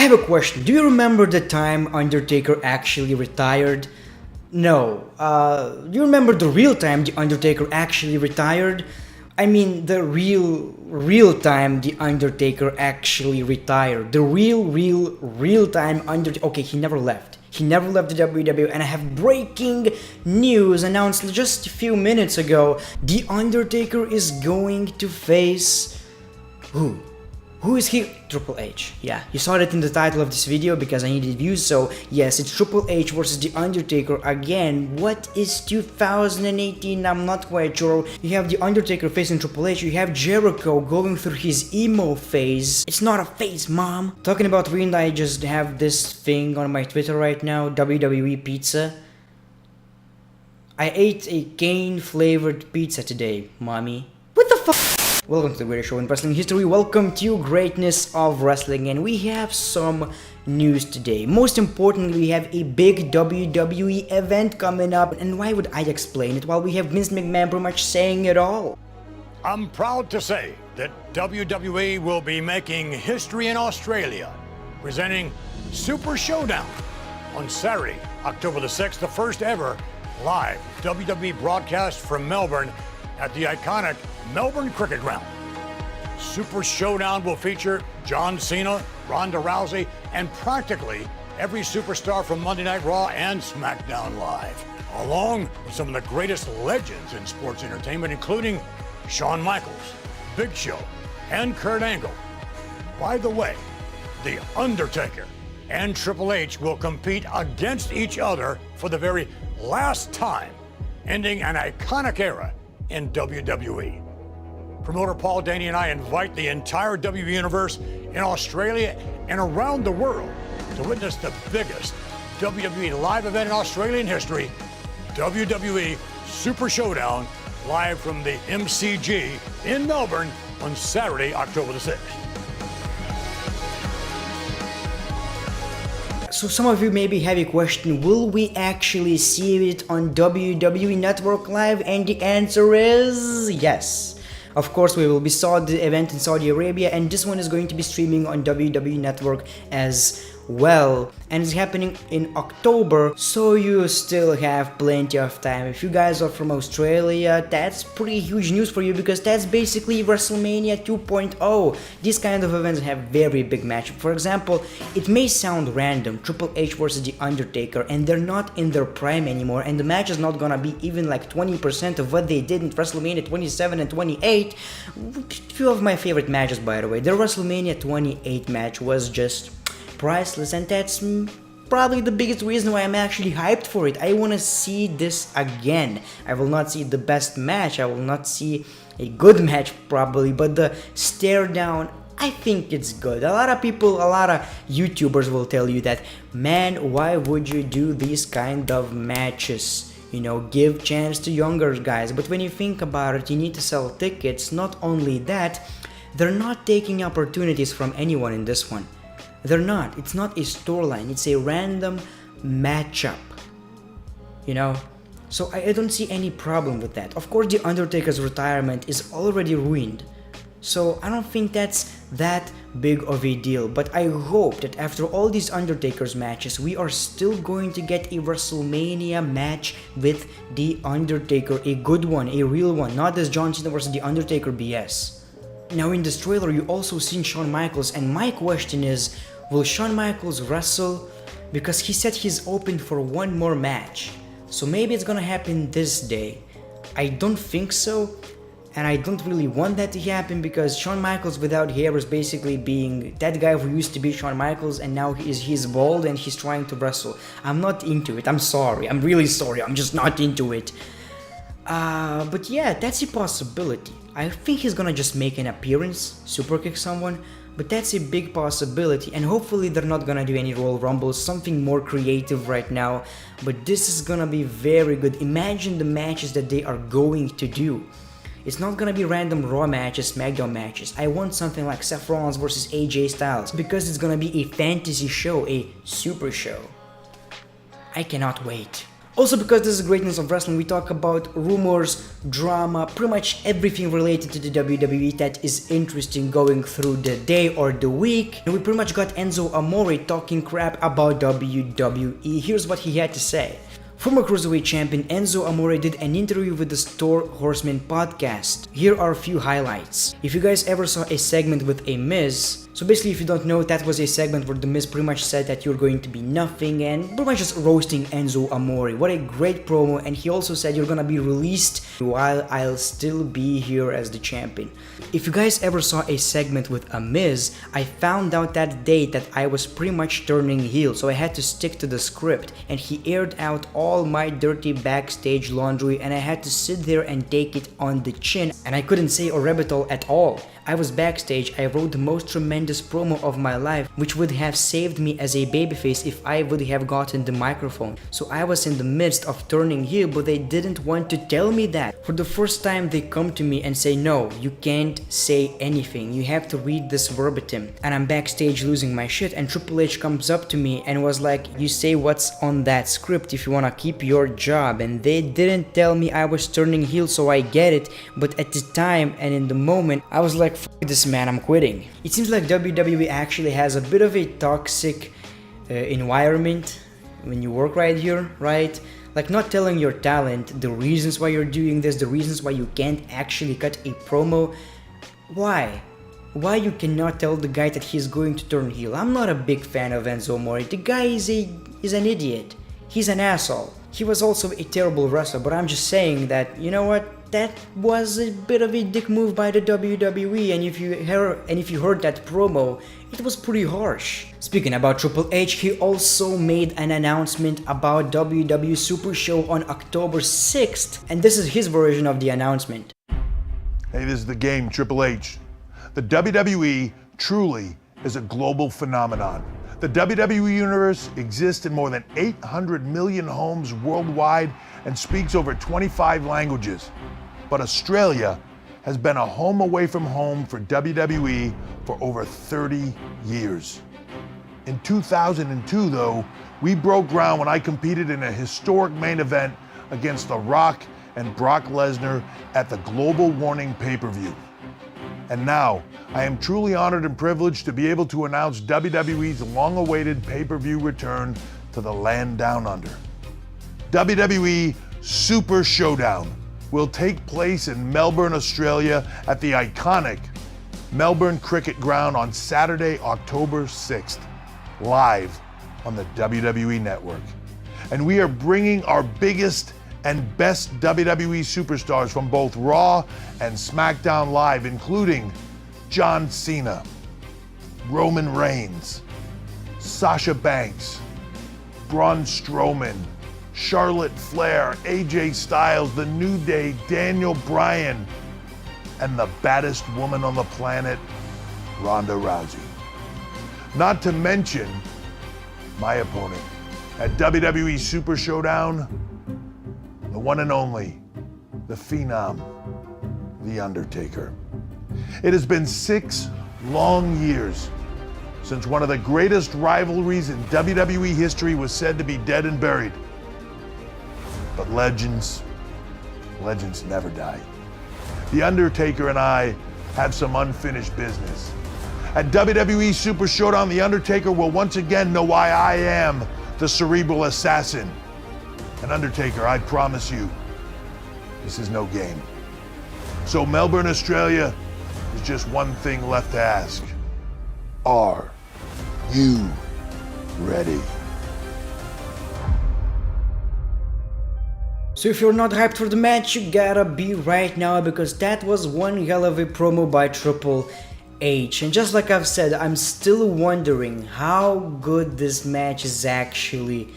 have a question. Do you remember the time Undertaker actually retired? No. Do you remember the real time the Undertaker actually retired? I mean, the real time the Undertaker actually retired. The real time Undertaker. Okay, he never left. He never left the WWE, and I have breaking news announced just a few minutes ago. The Undertaker is going to face who? Who is he? Triple H. Yeah, you saw that in the title of this video because I needed views, so yes, it's Triple H versus The Undertaker again. What is 2018? I'm not quite sure. You have The Undertaker facing Triple H, you have Jericho going through his emo phase. It's not a phase, mom. Talking about Wind, I just have this thing on my Twitter right now, WWE pizza. I ate a cane flavored pizza today, mommy. What the fuck? Welcome to the greatest show in wrestling history, welcome to greatness of wrestling, and we have some news today. Most importantly, we have a big WWE event coming up, and why would I explain it while we have Vince McMahon pretty much saying it all? I'm proud to say that WWE will be making history in Australia, presenting Super Showdown on Saturday, October the 6th, the first ever live WWE broadcast from Melbourne at the iconic Melbourne Cricket Ground. Super Showdown will feature John Cena, Ronda Rousey, and practically every superstar from Monday Night Raw and SmackDown Live, along with some of the greatest legends in sports entertainment, including Shawn Michaels, Big Show, and Kurt Angle. By the way, The Undertaker and Triple H will compete against each other for the very last time, ending an iconic era in WWE. Promoter Paul Daney and I invite the entire WWE universe in Australia and around the world to witness the biggest WWE live event in Australian history, WWE Super Showdown, live from the MCG in Melbourne on Saturday, October the 6th. So some of you maybe have a question, will we actually see it on WWE Network Live? And the answer is yes. Of course, we will be saw the event in Saudi Arabia, and this one is going to be streaming on WWE Network as well, and it's happening in October, so you still have plenty of time. If you guys are from Australia, that's pretty huge news for you because that's basically WrestleMania 2.0. These kind of events have very big matches. For example, it may sound random, Triple H versus The Undertaker, and they're not in their prime anymore, and the match is not gonna be even like 20% of what they did in WrestleMania 27 and 28. Few of my favorite matches, by the way. The WrestleMania 28 match was just priceless, and that's probably the biggest reason why I'm actually hyped for it. I want to see this again. I will not see the best match, I will not see a good match probably, but the stare down, I think it's good. A lot of people, a lot of YouTubers will tell you that, man, why would you do these kind of matches? You know, give chance to younger guys. But when you think about it, you need to sell tickets. Not only that, they're not taking opportunities from anyone in this one. They're not. It's not a storyline. It's a random matchup. You know? So I don't see any problem with that. Of course, The Undertaker's retirement is already ruined. So I don't think that's that big of a deal. But I hope that after all these Undertaker's matches, we are still going to get a WrestleMania match with The Undertaker. A good one, a real one. Not this John Cena versus The Undertaker BS. Now in this trailer you also seen Shawn Michaels, and my question is, will Shawn Michaels wrestle? Because he said he's open for one more match. So maybe it's gonna happen this day. I don't think so, and I don't really want that to happen because Shawn Michaels without hair is basically being that guy who used to be Shawn Michaels and now he's bald and he's trying to wrestle. I'm not into it, I'm sorry, I'm really sorry, I'm just not into it. But yeah, that's a possibility. I think he's gonna just make an appearance, super kick someone, but that's a big possibility, and hopefully they're not gonna do any Royal Rumbles, something more creative right now, but this is gonna be very good. Imagine the matches that they are going to do. It's not gonna be random Raw matches, SmackDown matches. I want something like Seth Rollins versus AJ Styles, because it's gonna be a fantasy show, a super show. I cannot wait. Also, because this is Greatness of Wrestling, we talk about rumors, drama, pretty much everything related to the WWE that is interesting going through the day or the week. And we pretty much got Enzo Amore talking crap about WWE. Here's what he had to say. Former Cruiserweight Champion Enzo Amore did an interview with the Store Horsemen podcast. Here are a few highlights. If you guys ever saw a segment with a Miz, so basically if you don't know, that was a segment where the Miz pretty much said that you're going to be nothing and pretty much just roasting Enzo Amore. What a great promo, and he also said you're gonna be released while I'll still be here as the champion. If you guys ever saw a segment with a Miz, I found out that day that I was pretty much turning heel, so I had to stick to the script, and he aired out all my dirty backstage laundry and I had to sit there and take it on the chin, and I couldn't say Orbital at all. I was backstage, I wrote the most tremendous promo of my life, which would have saved me as a babyface if I would have gotten the microphone. So I was in the midst of turning heel, but they didn't want to tell me that. For the first time they come to me and say, no, you can't say anything, you have to read this verbatim. And I'm backstage losing my shit, and Triple H comes up to me and was like, you say what's on that script if you wanna keep your job. And they didn't tell me I was turning heel, so I get it, but at the time and in the moment I was like, fuck this man, I'm quitting. It seems like WWE actually has a bit of a toxic environment when you work right here, right? Like not telling your talent the reasons why you're doing this, the reasons why you can't actually cut a promo. Why? Why you cannot tell the guy that he's going to turn heel? I'm not a big fan of Enzo Amore. The guy is an idiot. He's an asshole. He was also a terrible wrestler, but I'm just saying that, you know what? That was a bit of a dick move by the WWE, and if you heard that promo, it was pretty harsh. Speaking about Triple H, he also made an announcement about WWE Super Show on October 6th, and this is his version of the announcement. Hey, this is the game, Triple H. The WWE truly is a global phenomenon. The WWE Universe exists in more than 800 million homes worldwide and speaks over 25 languages. But Australia has been a home away from home for WWE for over 30 years. In 2002, though, we broke ground when I competed in a historic main event against The Rock and Brock Lesnar at the Global Warning pay-per-view. And now, I am truly honored and privileged to be able to announce WWE's long-awaited pay-per-view return to the land down under. WWE Super Showdown will take place in Melbourne, Australia at the iconic Melbourne Cricket Ground on Saturday, October 6th, live on the WWE Network. And we are bringing our biggest and best WWE superstars from both Raw and SmackDown Live, including John Cena, Roman Reigns, Sasha Banks, Braun Strowman, Charlotte Flair, AJ Styles, The New Day, Daniel Bryan, and the baddest woman on the planet, Ronda Rousey. Not to mention my opponent at WWE Super Showdown, the one and only, the Phenom, The Undertaker. It has been 6 long years since one of the greatest rivalries in WWE history was said to be dead and buried. But legends never die. The Undertaker and I have some unfinished business. At WWE Super Showdown, The Undertaker will once again know why I am the cerebral assassin. And Undertaker, I promise you, this is no game. So Melbourne, Australia, there's just one thing left to ask. Are you ready? So if you're not hyped for the match, you gotta be right now, because that was one hell of a promo by Triple H. And just like I've said, I'm still wondering how good this match is actually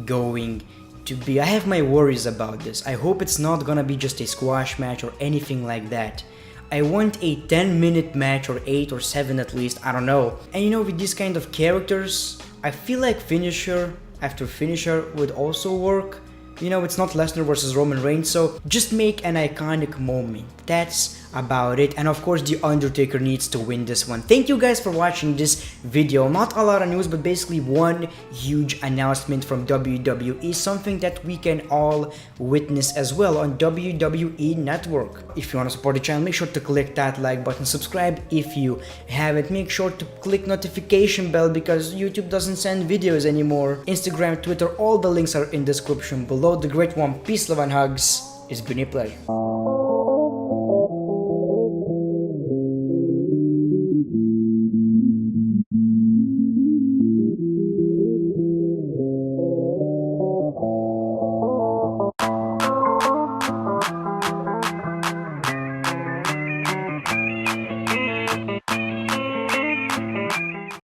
going to be. I have my worries about this. I hope it's not gonna be just a squash match or anything like that. I want a 10-minute match, or 8 or 7 at least, I don't know. And you know, with these kind of characters, I feel like finisher after finisher would also work. You know, it's not Lesnar versus Roman Reigns, so just make an iconic moment. That's about it. And of course, The Undertaker needs to win this one. Thank you guys for watching this video. Not a lot of news, but basically one huge announcement from WWE, something that we can all witness as well on WWE Network. If you want to support the channel, make sure to click that like button, subscribe if you haven't, make sure to click notification bell because YouTube doesn't send videos anymore. Instagram, Twitter, all the links are in the description below. The Great One, peace, love and hugs. It's been a pleasure.